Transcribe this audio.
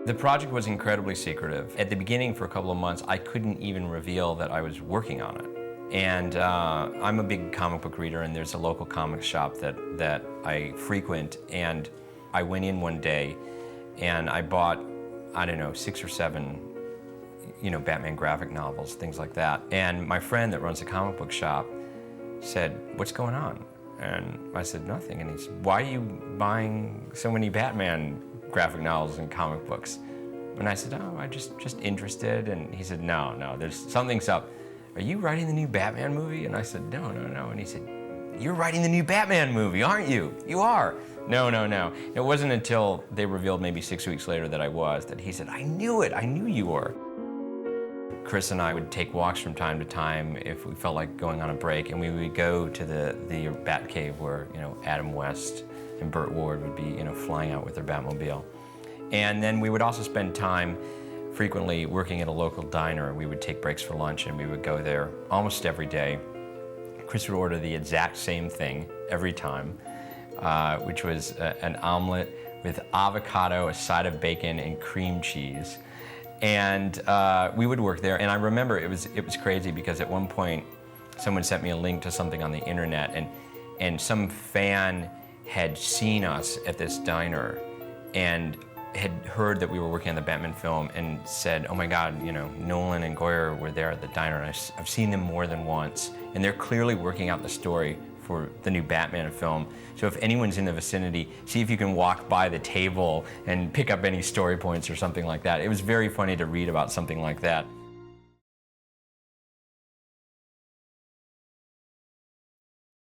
The project was incredibly secretive. At the beginning, for a couple of months, I couldn't even reveal that I was working on it. And I'm a big comic book reader, and there's a local comic shop that I frequent. And I went in one day, and I bought, I don't know, 6 or 7, Batman graphic novels, things like that. And my friend that runs the comic book shop said, "What's going on?" And I said, "Nothing." And he said, "Why are you buying so many Batman graphic novels and comic books?" And I said, "Oh, I'm just interested." And he said, no, there's something's up. "Are you writing the new Batman movie?" And I said, no. And he said, "You're writing the new Batman movie, aren't you?" "You are." No. It wasn't until they revealed maybe 6 weeks later that I was, that he said, "I knew it, I knew you were." Chris and I would take walks from time to time if we felt like going on a break, and we would go to the Bat Cave where, Adam West and Burt Ward would be, flying out with their Batmobile. And then we would also spend time frequently working at a local diner. We would take breaks for lunch, and we would go there almost every day. Chris would order the exact same thing every time, which was an omelet with avocado, a side of bacon, and cream cheese. And we would work there, and I remember it was crazy because at one point someone sent me a link to something on the internet, and some fan had seen us at this diner and had heard that we were working on the Batman film and said, "Oh my God, Nolan and Goyer were there at the diner, and I've seen them more than once, and they're clearly working out the story for the new Batman film. So if anyone's in the vicinity, see if you can walk by the table and pick up any story points or something like that." It was very funny to read about something like that.